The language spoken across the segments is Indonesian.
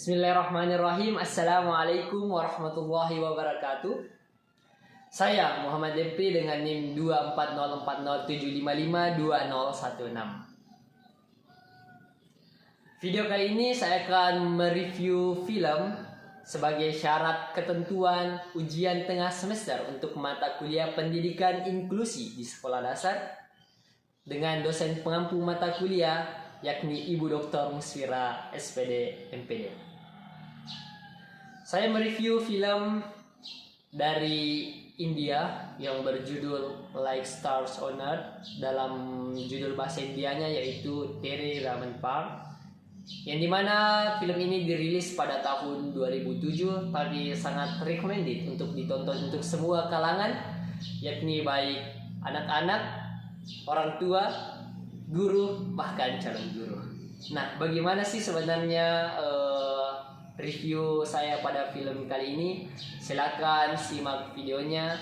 Bismillahirrahmanirrahim. Assalamualaikum warahmatullahi wabarakatuh. Saya Muhammad MP dengan NIM 2404075520016. Video kali ini saya akan mereview film sebagai syarat ketentuan ujian tengah semester untuk mata kuliah pendidikan inklusi di sekolah dasar dengan dosen pengampu mata kuliah yakni Ibu Dr. Musfira SPD MPD. Saya mereview film dari India yang berjudul Like Stars on Earth, dalam judul bahasa Indianya yaitu Tere Raman Par, yang dimana film ini dirilis pada tahun 2007 tapi sangat recommended untuk ditonton untuk semua kalangan, yakni baik anak-anak, orang tua, guru, bahkan calon guru. Nah, bagaimana sih sebenarnya review saya pada film kali ini? Silakan simak videonya,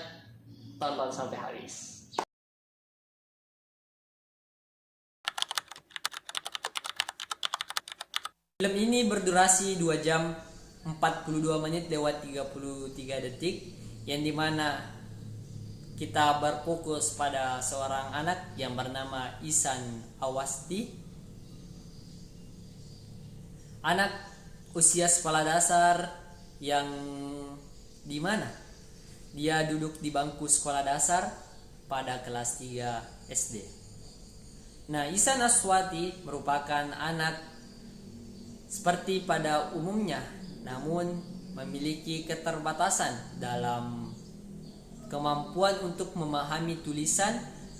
tonton sampai habis. Film ini berdurasi 2 jam 42 menit lewat 33 detik, yang dimana kita berfokus pada seorang anak yang bernama Ihsan Awasti. Anak usia sekolah dasar yang dimana dia duduk di bangku sekolah dasar pada kelas 3 SD. Nah, Ihsan Awasti merupakan anak seperti pada umumnya, namun memiliki keterbatasan dalam kemampuan untuk memahami tulisan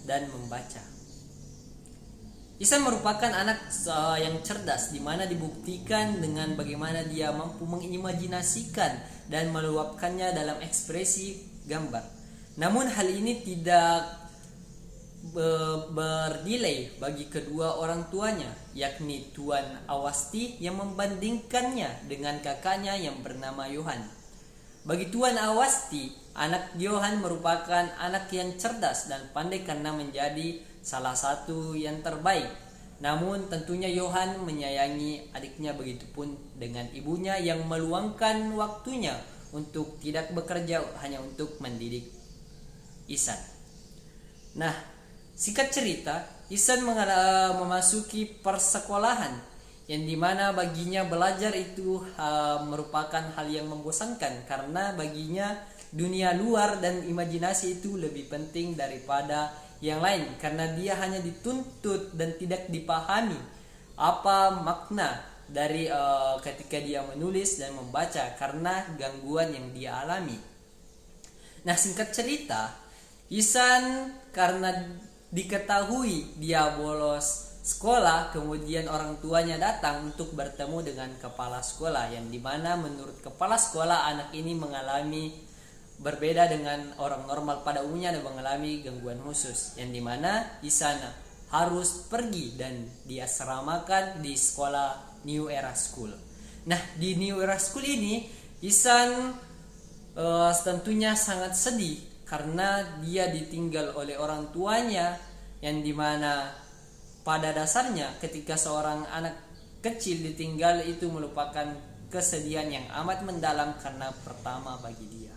dan membaca. Ihsan merupakan anak yang cerdas, di mana dibuktikan dengan bagaimana dia mampu mengimajinasikan dan meluapkannya dalam ekspresi gambar. Namun hal ini tidak bernilai bagi kedua orang tuanya, yakni Tuan Awasti yang membandingkannya dengan kakaknya yang bernama Johan. Bagi Tuan Awasti, anak Johan merupakan anak yang cerdas dan pandai karena menjadi salah satu yang terbaik. Namun tentunya Johan menyayangi adiknya, begitupun dengan ibunya yang meluangkan waktunya untuk tidak bekerja hanya untuk mendidik Ihsan. Nah, singkat cerita, Ihsan memasuki persekolahan yang dimana baginya belajar itu merupakan hal yang membosankan, karena baginya dunia luar dan imajinasi itu lebih penting daripada yang lain, karena dia hanya dituntut dan tidak dipahami apa makna dari ketika dia menulis dan membaca karena gangguan yang dia alami. Nah, singkat cerita, Ihsan karena diketahui dia bolos sekolah, kemudian orang tuanya datang untuk bertemu dengan kepala sekolah, yang dimana menurut kepala sekolah anak ini mengalami berbeda dengan orang normal pada umumnya dan mengalami gangguan khusus, yang dimana Ihsan harus pergi dan diasramakan di sekolah New Era School. Nah, di New Era School ini Ihsan tentunya sangat sedih karena dia ditinggal oleh orang tuanya, yang dimana pada dasarnya ketika seorang anak kecil ditinggal itu merupakan kesedihan yang amat mendalam karena pertama bagi dia.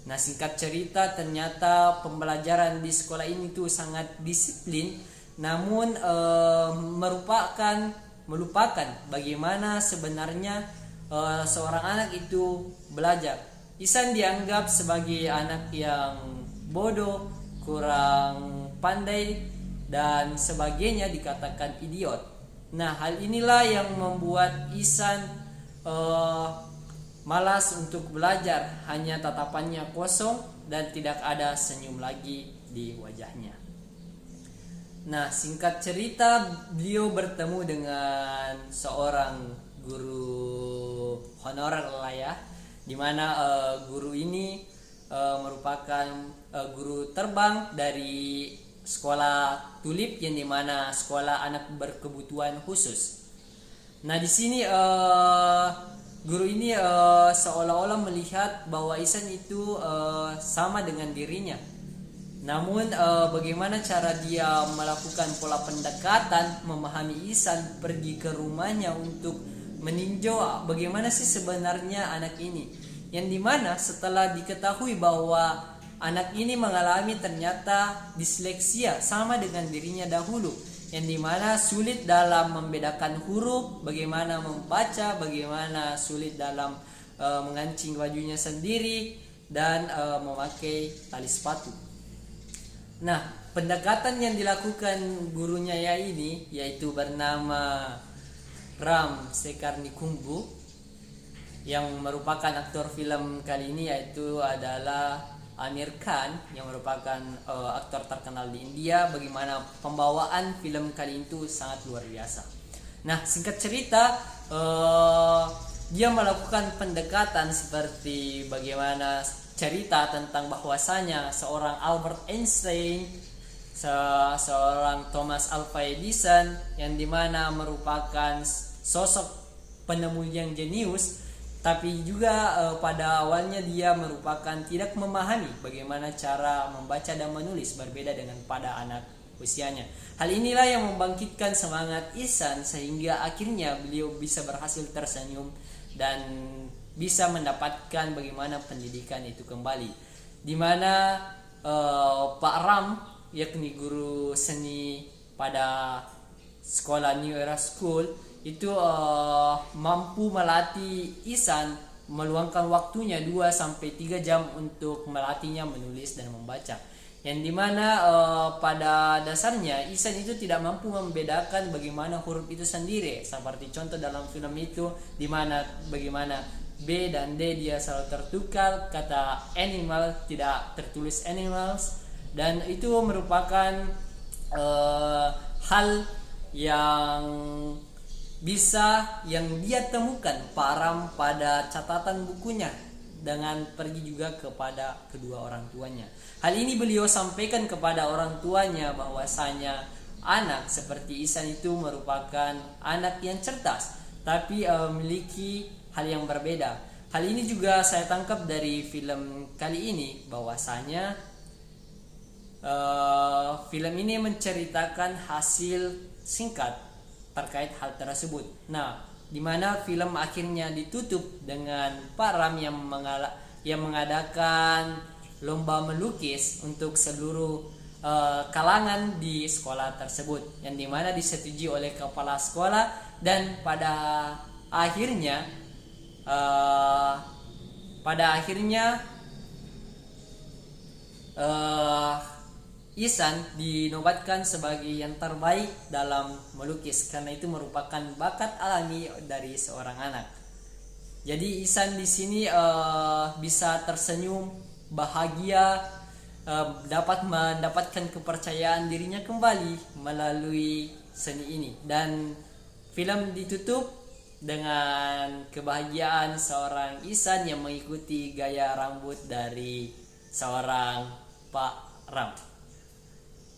Nah, singkat cerita, ternyata pembelajaran di sekolah ini tuh sangat disiplin, namun melupakan bagaimana sebenarnya seorang anak itu belajar. Ihsan dianggap sebagai anak yang bodoh, kurang pandai, dan sebagainya, dikatakan idiot. Nah, hal inilah yang membuat Ihsan malas untuk belajar, hanya tatapannya kosong dan tidak ada senyum lagi di wajahnya. Nah, singkat cerita, beliau bertemu dengan seorang guru honorer lah ya, dimana guru ini merupakan guru terbang dari sekolah Tulip, yang dimana sekolah anak berkebutuhan khusus. Nah, di sini guru ini seolah-olah melihat bahwa Ihsan itu sama dengan dirinya. Namun bagaimana cara dia melakukan pola pendekatan, memahami Ihsan, pergi ke rumahnya untuk meninjau bagaimana sih sebenarnya anak ini, yang dimana setelah diketahui bahwa anak ini mengalami ternyata disleksia sama dengan dirinya dahulu, yang dimana sulit dalam membedakan huruf, bagaimana membaca, bagaimana sulit dalam mengancing bajunya sendiri, dan memakai tali sepatu. Nah, pendekatan yang dilakukan gurunya ini yaitu bernama Ram Sekarnikumbu, yang merupakan aktor film kali ini yaitu adalah Amir Khan, yang merupakan aktor terkenal di India. Bagaimana pembawaan film kali itu sangat luar biasa. Nah, singkat cerita, dia melakukan pendekatan seperti bagaimana cerita tentang bahwasanya seorang Albert Einstein, seorang Thomas Alva Edison, yang dimana merupakan sosok penemu yang jenius, tapi juga pada awalnya dia merupakan tidak memahami bagaimana cara membaca dan menulis, berbeda dengan pada anak usianya. Hal inilah yang membangkitkan semangat Ihsan sehingga akhirnya beliau bisa berhasil tersenyum dan bisa mendapatkan bagaimana pendidikan itu kembali, di mana Pak Ram, yakni guru seni pada sekolah New Era School itu mampu melatih Ihsan meluangkan waktunya 2-3 jam untuk melatihnya menulis dan membaca, yang dimana pada dasarnya Ihsan itu tidak mampu membedakan bagaimana huruf itu sendiri, seperti contoh dalam film itu, dimana bagaimana B dan D dia selalu tertukar, kata animal tidak tertulis animals, dan itu merupakan hal yang dia temukan Pak Ram pada catatan bukunya dengan pergi juga kepada kedua orang tuanya. Hal ini beliau sampaikan kepada orang tuanya bahwasanya anak seperti Ihsan itu merupakan anak yang cerdas, tapi memiliki hal yang berbeda. Hal ini juga saya tangkap dari film kali ini, bahwasanya film ini menceritakan hasil singkat terkait hal tersebut. Nah, di mana film akhirnya ditutup dengan Pak Ram yang mengadakan lomba melukis untuk seluruh kalangan di sekolah tersebut, yang dimana disetujui oleh kepala sekolah, dan pada akhirnya Ihsan dinobatkan sebagai yang terbaik dalam melukis, karena itu merupakan bakat alami dari seorang anak. Jadi Ihsan di sini bisa tersenyum, bahagia, dapat mendapatkan kepercayaan dirinya kembali melalui seni ini. Dan film ditutup dengan kebahagiaan seorang Ihsan yang mengikuti gaya rambut dari seorang Pak Ram,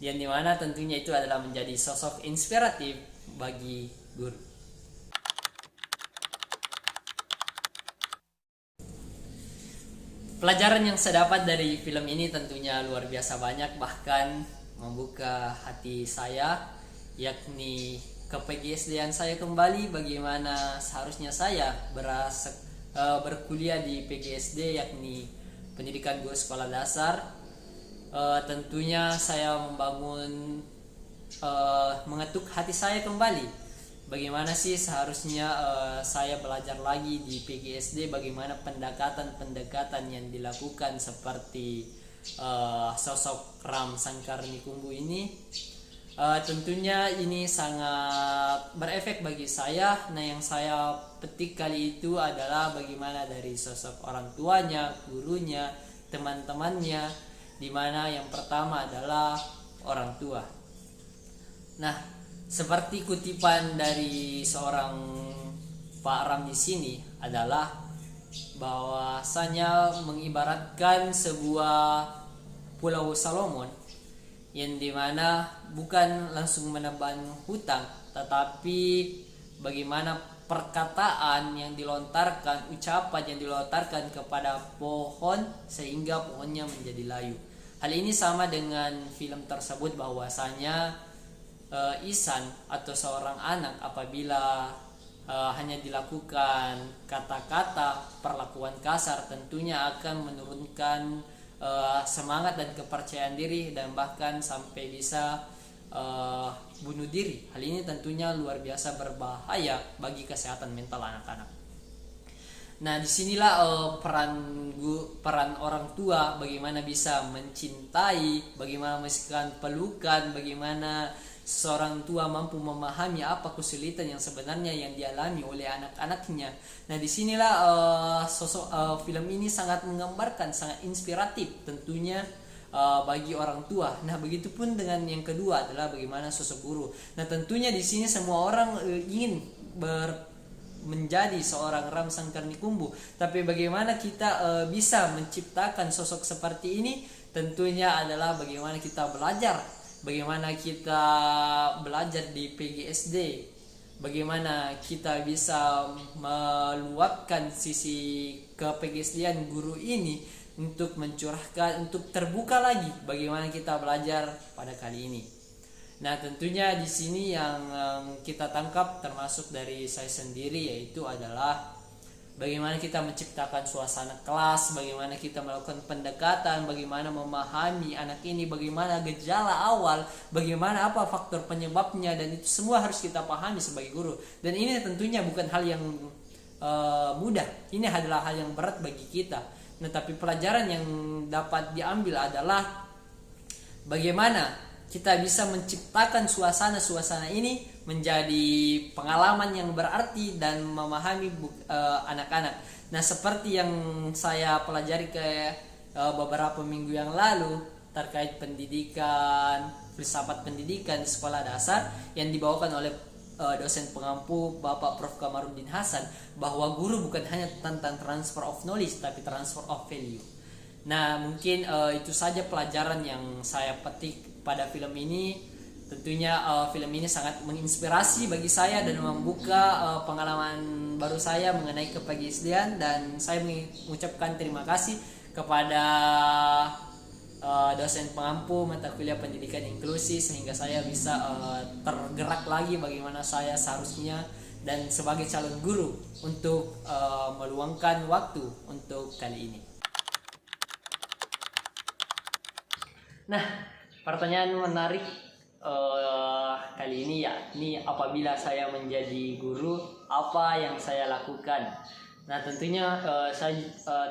yang dimana tentunya itu adalah menjadi sosok inspiratif bagi guru. Pelajaran yang saya dapat dari film ini tentunya luar biasa banyak, bahkan membuka hati saya, yakni ke PGSD-an saya kembali, bagaimana seharusnya saya berkuliah di PGSD, yakni pendidikan guru sekolah dasar. Tentunya saya mengetuk hati saya kembali, bagaimana sih seharusnya saya belajar lagi di PGSD, bagaimana pendekatan yang dilakukan seperti sosok Ram Sekarnikumbu ini. Tentunya ini sangat berefek bagi saya. Nah, yang saya petik kali itu adalah bagaimana dari sosok orang tuanya, gurunya, teman-temannya, dimana yang pertama adalah orang tua. Nah, seperti kutipan dari seorang Pak Ram di sini adalah bahwasanya mengibaratkan sebuah Pulau Salomon, yang dimana bukan langsung menebang hutang, tetapi bagaimana perkataan yang dilontarkan, ucapan yang dilontarkan kepada pohon sehingga pohonnya menjadi layu. Hal ini sama dengan film tersebut, bahwasanya Ihsan atau seorang anak apabila hanya dilakukan kata-kata perlakuan kasar, tentunya akan menurunkan semangat dan kepercayaan diri, dan bahkan sampai bisa bunuh diri. Hal ini tentunya luar biasa berbahaya bagi kesehatan mental anak-anak. Nah, disinilah peran orang tua, bagaimana bisa mencintai, bagaimana memberikan pelukan, bagaimana seorang tua mampu memahami apa kesulitan yang sebenarnya yang dialami oleh anak-anaknya. Nah, disinilah sosok film ini sangat menggambarkan, sangat inspiratif tentunya bagi orang tua. Nah, begitupun dengan yang kedua adalah bagaimana sosok guru. Nah, tentunya di sini semua orang ingin menjadi seorang Ramsan Karnikumbu, tapi bagaimana kita bisa menciptakan sosok seperti ini? Tentunya adalah bagaimana kita belajar di PGSD, bagaimana kita bisa meluapkan sisi ke-PGSD-an guru ini untuk mencurahkan, untuk terbuka lagi bagaimana kita belajar pada kali ini. Nah, tentunya di sini yang kita tangkap termasuk dari saya sendiri, yaitu adalah bagaimana kita menciptakan suasana kelas, bagaimana kita melakukan pendekatan, bagaimana memahami anak ini, bagaimana gejala awal, bagaimana apa faktor penyebabnya, dan itu semua harus kita pahami sebagai guru. Dan ini tentunya bukan hal yang mudah, ini adalah hal yang berat bagi kita. Nah, tapi pelajaran yang dapat diambil adalah bagaimana kita bisa menciptakan suasana ini menjadi pengalaman yang berarti dan memahami anak-anak. Nah, seperti yang saya pelajari beberapa minggu yang lalu terkait pendidikan, filsafat pendidikan di sekolah dasar yang dibawakan oleh dosen pengampu Bapak Prof. Kamarudin Hasan, bahwa guru bukan hanya tentang transfer of knowledge tapi transfer of value. Nah, mungkin itu saja pelajaran yang saya petik pada film ini. Tentunya film ini sangat menginspirasi bagi saya dan membuka pengalaman baru saya mengenai kePGSD-an, dan saya mengucapkan terima kasih kepada dosen pengampu mata kuliah pendidikan inklusi, sehingga saya bisa tergerak lagi bagaimana saya seharusnya dan sebagai calon guru untuk meluangkan waktu untuk kali ini. Nah, pertanyaan menarik kali ini, yakni apabila saya menjadi guru, apa yang saya lakukan? Nah, tentunya saya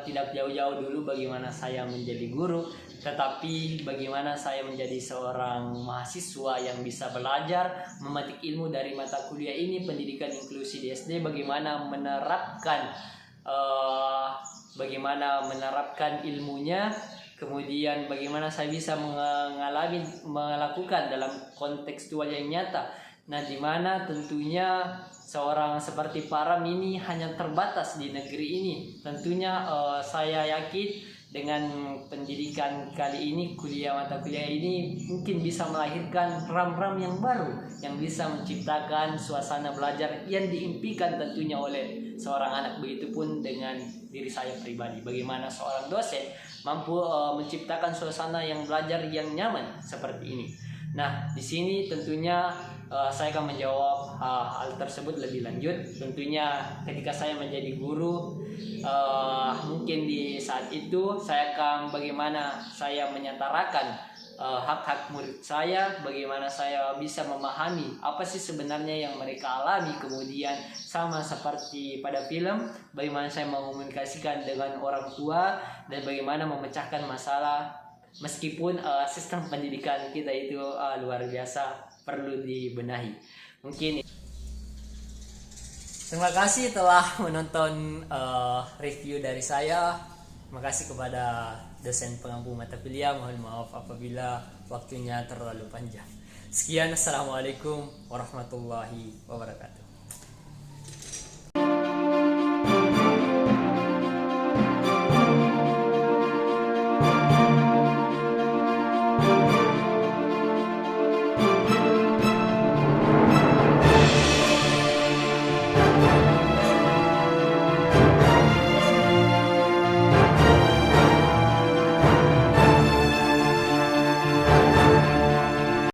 tidak jauh-jauh dulu bagaimana saya menjadi guru, tetapi bagaimana saya menjadi seorang mahasiswa yang bisa belajar, memetik ilmu dari mata kuliah ini, pendidikan inklusi di SD, bagaimana menerapkan ilmunya. Kemudian bagaimana saya bisa melakukan dalam kontekstual yang nyata. Nah, di mana tentunya seorang seperti Param ini hanya terbatas di negeri ini. Tentunya saya yakin dengan pendidikan kali ini, mata kuliah ini mungkin bisa melahirkan ram-ram yang baru yang bisa menciptakan suasana belajar yang diimpikan tentunya oleh seorang anak. Begitupun dengan diri saya pribadi, bagaimana seorang dosen mampu menciptakan suasana yang belajar yang nyaman seperti ini. Nah, di sini tentunya saya akan menjawab hal tersebut lebih lanjut. Tentunya ketika saya menjadi guru, mungkin di saat itu saya akan bagaimana saya menyetarakan hak-hak murid saya, bagaimana saya bisa memahami apa sih sebenarnya yang mereka alami. Kemudian sama seperti pada film, bagaimana saya mengomunikasikan dengan orang tua dan bagaimana memecahkan masalah. Meskipun sistem pendidikan kita itu luar biasa perlu dibenahi. Mungkin terima kasih telah menonton review dari saya. Terima kasih kepada dosen pengampu mata kuliah. Mohon maaf apabila waktunya terlalu panjang. Sekian, assalamualaikum warahmatullahi wabarakatuh.